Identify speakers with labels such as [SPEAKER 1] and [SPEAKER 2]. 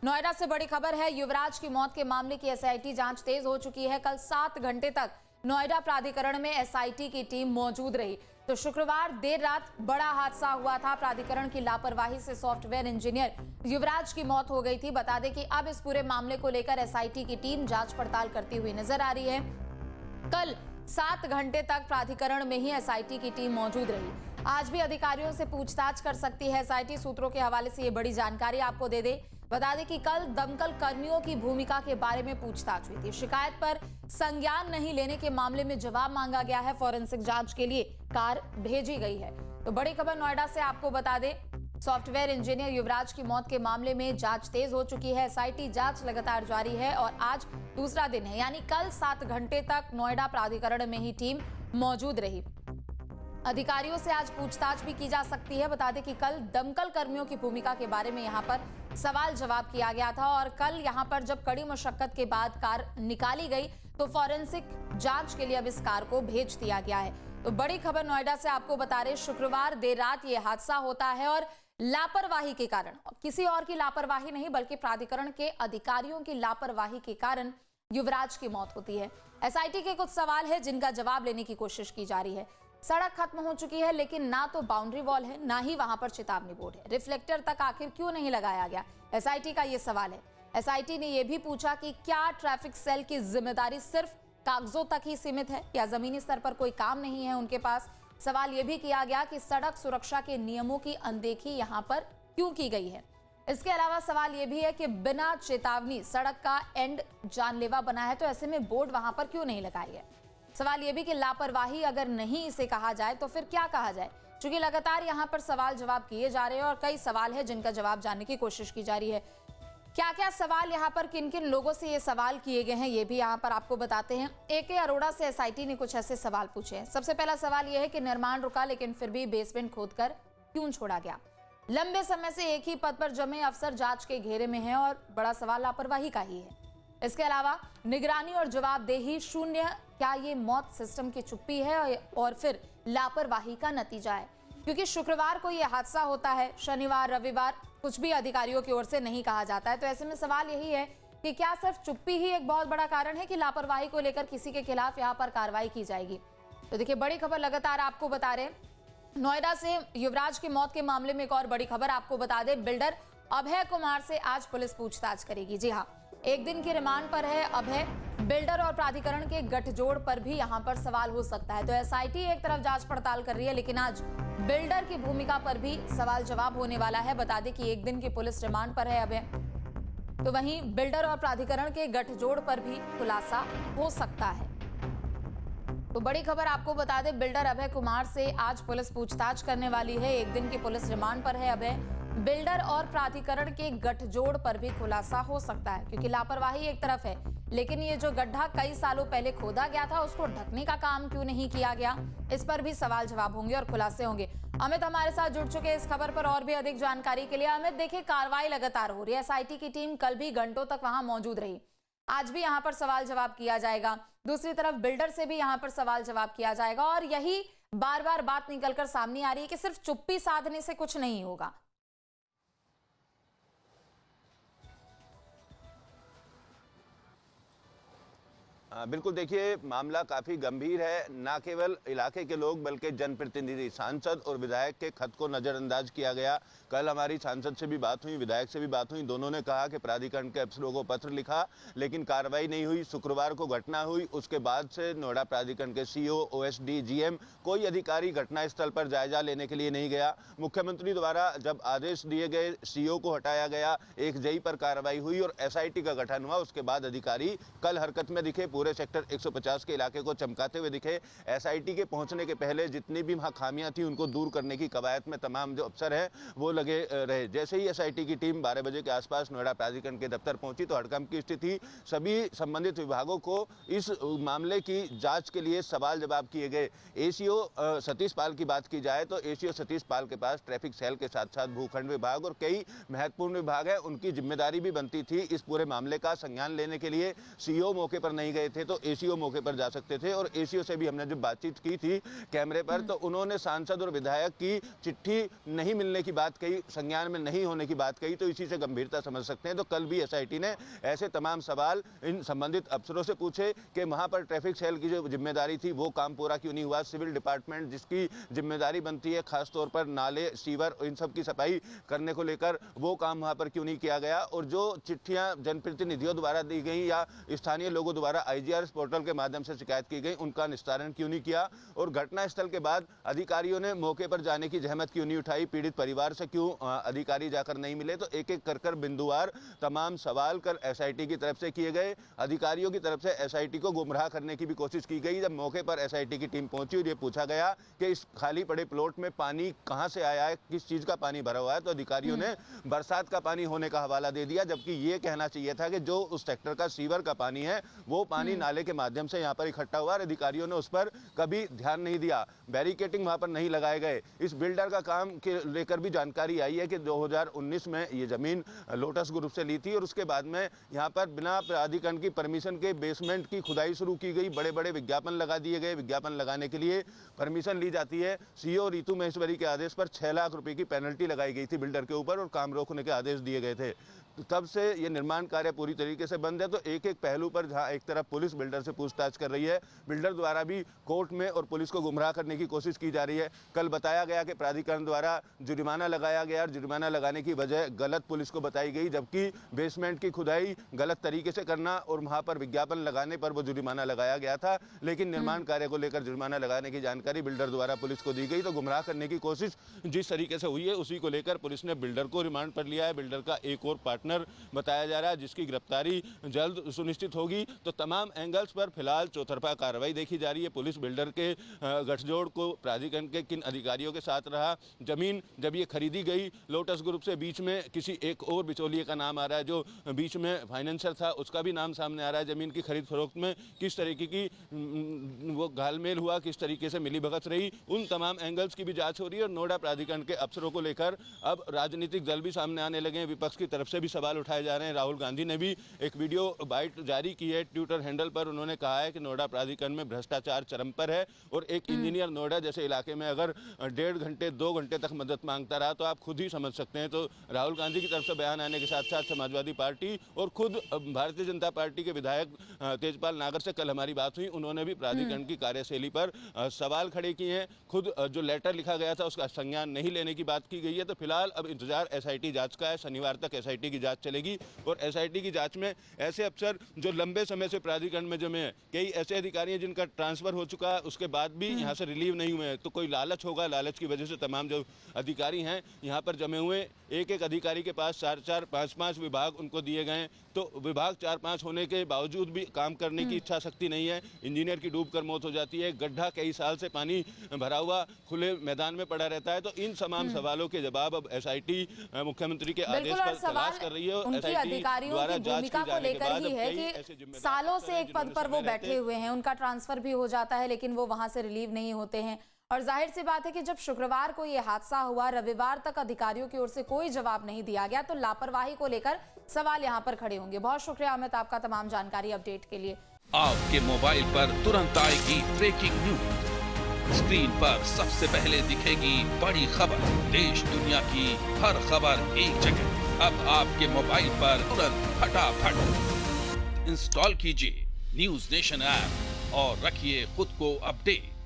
[SPEAKER 1] नोएडा से बड़ी खबर है। युवराज की मौत के मामले की एसआईटी जांच तेज हो चुकी है। कल 7 घंटे तक नोएडा प्राधिकरण में एसआईटी की टीम मौजूद रही। तो शुक्रवार देर रात बड़ा हादसा हुआ था। प्राधिकरण की लापरवाही से सॉफ्टवेयर इंजीनियर युवराज की मौत हो गई थी। बता दें कि अब इस पूरे मामले को लेकर एसआईटी की टीम जांच पड़ताल करती हुई नजर आ रही है। कल 7 घंटे तक प्राधिकरण में ही एसआईटी की टीम मौजूद रही। आज भी अधिकारियों से पूछताछ कर सकती है एसआईटी। सूत्रों के हवाले से ये बड़ी जानकारी आपको दे दे। बता दें कि कल दमकल कर्मियों की भूमिका के बारे में पूछताछ हुई थी। शिकायत पर संज्ञान नहीं लेने के मामले में जवाब मांगा गया है। फॉरेंसिक जांच के लिए कार भेजी गई है। तो बड़ी खबर नोएडा से आपको बता दें, सॉफ्टवेयर इंजीनियर युवराज की मौत के मामले में जांच तेज हो चुकी है। एसआईटी जांच लगातार जारी है और आज दूसरा दिन है, यानी कल 7 घंटे तक नोएडा प्राधिकरण में ही टीम मौजूद रही। अधिकारियों से आज पूछताछ भी की जा सकती है। बता दें कि कल दमकल कर्मियों की भूमिका के बारे में यहां पर सवाल जवाब किया गया था और कल यहां पर जब कड़ी मशक्कत के बाद कार निकाली गई तो फॉरेंसिक जांच के लिए अब इस कार को भेज दिया गया है। तो बड़ी खबर नोएडा से आपको बता रहे, शुक्रवार देर रात ये हादसा होता है और लापरवाही के कारण, किसी और की लापरवाही नहीं बल्कि प्राधिकरण के अधिकारियों की लापरवाही के कारण युवराज की मौत होती है। एसआईटी के कुछ सवाल है जिनका जवाब लेने की कोशिश की जा रही है। सड़क खत्म हो चुकी है लेकिन ना तो बाउंड्री वॉल है, ना ही वहां पर चेतावनी बोर्ड है। रिफ्लेक्टर तक आखिर क्यों नहीं लगाया गया, एसआईटी का यह सवाल है। एसआईटी ने यह भी पूछा कि क्या ट्रैफिक सेल की जिम्मेदारी सिर्फ कागजों तक ही सीमित है या जमीनी स्तर पर कोई काम नहीं है उनके पास। सवाल यह भी किया गया कि सड़क सुरक्षा के नियमों की अनदेखी यहां पर क्यों की गई है। इसके अलावा सवाल यह भी है कि बिना चेतावनी सड़क का एंड जानलेवा बना है तो ऐसे में बोर्ड वहां पर क्यों नहीं लगाए गए। सवाल यह भी कि लापरवाही अगर नहीं इसे कहा जाए तो फिर क्या कहा जाए। क्योंकि लगातार यहां पर सवाल जवाब किए जा रहे हैं और कई सवाल है जिनका जवाब जानने की कोशिश की जा रही है। क्या क्या सवाल यहां पर किन किन लोगों से ये सवाल किए गए हैं ये भी यहां पर आपको बताते हैं। AK अरोड़ा से एसआईटी ने कुछ ऐसे सवाल पूछे हैं। सबसे पहला सवाल यह है कि निर्माण रुका लेकिन फिर भी बेसमेंट खोदकर क्यों छोड़ा गया। लंबे समय से एक ही पद पर जमे अफसर जांच के घेरे में हैं और बड़ा सवाल लापरवाही का ही है। इसके अलावा निगरानी और जवाबदेही शून्य, क्या ये मौत सिस्टम की चुप्पी है और फिर लापरवाही का नतीजा है। क्योंकि शुक्रवार को यह हादसा होता है, शनिवार रविवार कुछ भी अधिकारियों की ओर से नहीं कहा जाता है। तो ऐसे में सवाल यही है कि क्या सिर्फ चुप्पी ही एक बहुत बड़ा कारण है कि लापरवाही को लेकर किसी के खिलाफ यहाँ पर कार्रवाई की जाएगी। तो देखिए बड़ी खबर लगातार आपको बता रहे, नोएडा से युवराज की मौत के मामले में एक और बड़ी खबर आपको बता दें। बिल्डर अभय कुमार से आज पुलिस पूछताछ करेगी। जी हाँ, एक दिन की रिमांड पर है अभय। बिल्डर और प्राधिकरण के गठजोड़ पर भी यहां पर सवाल हो सकता है। तो एसआईटी एक तरफ जांच पड़ताल कर रही है लेकिन आज बिल्डर की भूमिका पर भी सवाल जवाब होने वाला है। बता दें कि एक दिन की पुलिस रिमांड पर है अभय, तो वहीं बिल्डर और प्राधिकरण के गठजोड़ पर भी खुलासा हो सकता है। तो बड़ी खबर आपको बता दें, बिल्डर अभय कुमार से आज पुलिस पूछताछ करने वाली है। एक दिन की पुलिस रिमांड पर है अभय। बिल्डर और प्राधिकरण के गठजोड़ पर भी खुलासा हो सकता है क्योंकि लापरवाही एक तरफ है लेकिन ये जो गड्ढा कई सालों पहले खोदा गया था उसको ढकने का काम क्यों नहीं किया गया, इस पर भी सवाल जवाब होंगे और खुलासे होंगे। अमित हमारे साथ जुड़ चुके हैं इस खबर पर और भी अधिक जानकारी के लिए। अमित, देखिए कार्रवाई लगातार हो रही है। एसआईटी की टीम कल भी घंटों तक वहां मौजूद रही, आज भी यहाँ पर सवाल जवाब किया जाएगा। दूसरी तरफ बिल्डर से भी यहाँ पर सवाल जवाब किया जाएगा और यही बार बार बात निकलकर सामने आ रही है कि सिर्फ चुप्पी साधने से कुछ नहीं होगा।
[SPEAKER 2] बिल्कुल, देखिए मामला काफ़ी गंभीर है। ना केवल इलाके के लोग बल्कि जनप्रतिनिधि, सांसद और विधायक के खत को नज़रअंदाज किया गया। कल हमारी सांसद से भी बात हुई, विधायक से भी बात हुई। दोनों ने कहा कि प्राधिकरण के अफसरों को पत्र लिखा लेकिन कार्रवाई नहीं हुई। शुक्रवार को घटना हुई, उसके बाद से नोएडा प्राधिकरण के CO, OSD, GM कोई अधिकारी घटनास्थल पर जायजा लेने के लिए नहीं गया। मुख्यमंत्री द्वारा जब आदेश दिए गए, CO को हटाया गया, एक JI पर कार्रवाई हुई और SIT का गठन हुआ। उसके बाद अधिकारी कल हरकत में दिखे, पूरे सेक्टर 150 के इलाके को चमकाते हुए दिखे। एसआईटी के पहुंचने के पहले जितनी भी वहां खामियां थी उनको दूर करने की कवायद में तमाम जो अफसर हैं वो लगे रहे। जैसे ही एसआईटी की टीम 12 बजे के आसपास नोएडा प्राधिकरण के दफ्तर पहुंची तो हड़कंप की स्थिति। सभी संबंधित विभागों को इस मामले की जांच के लिए सवाल जवाब किए गए। ACO सतीश पाल की बात की जाए तो ACO सतीश पाल के पास ट्रैफिक सेल के साथ साथ भूखंड विभाग और कई महत्वपूर्ण विभाग है, उनकी जिम्मेदारी भी बनती थी इस पूरे मामले का संज्ञान लेने के लिए। CO मौके पर नहीं गए थे। थे तो एसीओ मौके पर जा सकते थे, और एसीओ से भी हमने जब बातचीत की थी कैमरे पर तो उन्होंने सांसद और विधायक की चिट्ठी नहीं मिलने की बात कही, संज्ञान में नहीं होने की बात कही, तो इसी से गंभीरता समझ सकते हैं। तो कल भी एसआईटी ने ऐसे तमाम सवाल इन संबंधित अफसरों से पूछे कि वहां पर ट्रैफिक सेल की जो जिम्मेदारी थी वो काम पूरा क्यों नहीं हुआ, सिविल डिपार्टमेंट जिसकी जिम्मेदारी बनती है खासतौर पर नाले, सीवर, इन सब की सफाई करने को लेकर, वो काम वहां पर क्यों नहीं किया गया, और जो चिट्ठियां जनप्रतिनिधियों द्वारा दी गई या स्थानीय लोगों द्वारा आईजीआरएस पोर्टल के माध्यम से शिकायत की गई, उनका निस्तारण क्यों नहीं किया, और घटनास्थल के बाद अधिकारियों ने मौके पर जाने की जहमत क्यों नहीं उठाई, पीड़ित परिवार से क्यों अधिकारी जाकर नहीं मिले। तो एक एक कर बिंदुवार तमाम सवाल कल एसआईटी की तरफ से किए गए। अधिकारियों की तरफ से एसआईटी को गुमराह करने की भी कोशिश की गई। जब मौके पर एसआईटी की टीम पहुंची और ये पूछा गया कि इस खाली पड़े प्लॉट में पानी कहां से आया है, किस चीज का पानी भरा हुआ है, तो अधिकारियों ने बरसात का पानी होने का हवाला दे दिया, जबकि ये कहना चाहिए था कि जो उस सेक्टर का सीवर का पानी है वो पानी नाले के माध्यम से यहाँ पर इकट्ठा हुआ, और अधिकारियों ने उस पर कभी ध्यान नहीं दिया, बैरिकेटिंग वहां पर नहीं लगाए गए। इस बिल्डर का काम के लेकर भी जानकारी आई है कि 2019 में ये जमीन लोटस ग्रुप से ली थी, और उसके बाद में यहाँ पर बिना प्राधिकरण की परमिशन के बेसमेंट की खुदाई शुरू की गई, बड़े बड़े विज्ञापन लगा दिए गए। विज्ञापन लगाने के लिए परमिशन ली जाती है, सीओ रितु महेश्वरी के आदेश पर 6 लाख रुपए की पेनल्टी लगाई गई थी बिल्डर के ऊपर, और काम रोकने के आदेश दिए गए थे। तो तब से ये निर्माण कार्य पूरी तरीके से बंद है। तो एक एक पहलू पर जहां एक तरफ पुलिस बिल्डर से पूछताछ कर रही है, बिल्डर द्वारा भी कोर्ट में और पुलिस को गुमराह करने की कोशिश की जा रही है। कल बताया गया कि प्राधिकरण द्वारा जुर्माना लगाया गया, और जुर्माना लगाने की वजह गलत पुलिस को बताई गई, जबकि बेसमेंट की खुदाई गलत तरीके से करना और वहां पर विज्ञापन लगाने पर वो जुर्माना लगाया गया था, लेकिन निर्माण कार्य को लेकर जुर्माना लगाने की जानकारी बिल्डर द्वारा पुलिस को दी गई। तो गुमराह करने की कोशिश जिस तरीके से हुई है उसी को लेकर पुलिस ने बिल्डर को रिमांड पर लिया है। बिल्डर का एक और पार्टनर बताया जा रहा है जिसकी गिरफ्तारी जल्द सुनिश्चित होगी। तो तमाम एंगल्स पर फिलहाल चौतरफा कार्रवाई देखी जा रही है। पुलिस बिल्डर के गठजोड़ को प्राधिकरण के किन अधिकारियों के साथ रहा, जमीन जब ये खरीदी गई लोटस ग्रुप से, बीच में किसी एक और बिचौलिए का नाम आ रहा है जो बीच में फाइनेंसर था, उसका भी नाम सामने आ रहा है। जमीन की खरीद फरोख्त में किस तरीके की वो घालमेल हुआ, किस तरीके से मिलीभगत रही, उन तमाम एंगल्स की भी जांच हो रही है। और नोएडा प्राधिकरण के अफसरों को लेकर अब राजनीतिक दल भी सामने आने लगे हैं, विपक्ष की तरफ से भी सवाल उठाए जा रहे हैं। राहुल गांधी ने भी एक वीडियो बाइट जारी की है ट्विटर हैंडल पर, उन्होंने कहा है कि नोएडा प्राधिकरण में भ्रष्टाचार चरम पर है, और एक इंजीनियर नोएडा जैसे इलाके में अगर 1.5 घंटे 2 घंटे तक मदद मांगता रहा तो आप खुद ही समझ सकते हैं। तो राहुल गांधी की तरफ से बयान आने के साथ साथ समाजवादी पार्टी और खुद भारतीय जनता पार्टी के विधायक तेजपाल नागर से कल हमारी बात हुई, उन्होंने भी प्राधिकरण की कार्यशैली पर सवाल खड़े किए हैं। खुद जो लेटर लिखा गया था उसका संज्ञान नहीं लेने की बात की गई है। तो फिलहाल अब इंतजार एसआईटी जांच का है, शनिवार तक एसआईटी की जांच चलेगी, और एसआईटी की जांच में ऐसे अफसर जो लंबे समय से प्राधिकरण में जमे हैं, कई ऐसे अधिकारी हैं जिनका ट्रांसफर हो चुका है, उसके बाद भी यहाँ से रिलीव नहीं हुए हैं, तो कोई लालच होगा, लालच की वजह से तमाम जो अधिकारी हैं यहाँ पर जमे हुए, एक एक अधिकारी के पास 4-4, 5-5 विभाग उनको दिए गए, तो विभाग 4-5 होने के बावजूद भी काम करने की इच्छा शक्ति नहीं है। इंजीनियर की डूबकर मौत हो जाती है, गड्ढा कई साल से पानी भरा हुआ खुले मैदान में पड़ा रहता है। तो इन तमाम सवालों के जवाब अब एसआईटी मुख्यमंत्री के आदेश पर तलाश कर रही है।
[SPEAKER 1] उनकी अधिकारियों की भूमिका को लेकर ही है कि सालों से एक पद पर वो बैठे हुए हैं, उनका ट्रांसफर भी हो जाता है लेकिन वो वहां से रिलीव नहीं होते हैं। और जाहिर सी बात है कि जब शुक्रवार को ये हादसा हुआ, रविवार तक अधिकारियों की ओर से कोई जवाब नहीं दिया गया, तो लापरवाही को लेकर सवाल यहाँ पर खड़े होंगे। बहुत शुक्रिया अमित आपका तमाम जानकारी अपडेट के लिए।
[SPEAKER 3] आपके मोबाइल पर तुरंत आएगी ब्रेकिंग न्यूज, स्क्रीन पर सबसे पहले दिखेगी बड़ी खबर, देश दुनिया की हर खबर एक जगह। अब आपके मोबाइल पर तुरंत फटाफट इंस्टॉल कीजिए न्यूज नेशन ऐप और रखिए खुद को अपडेट।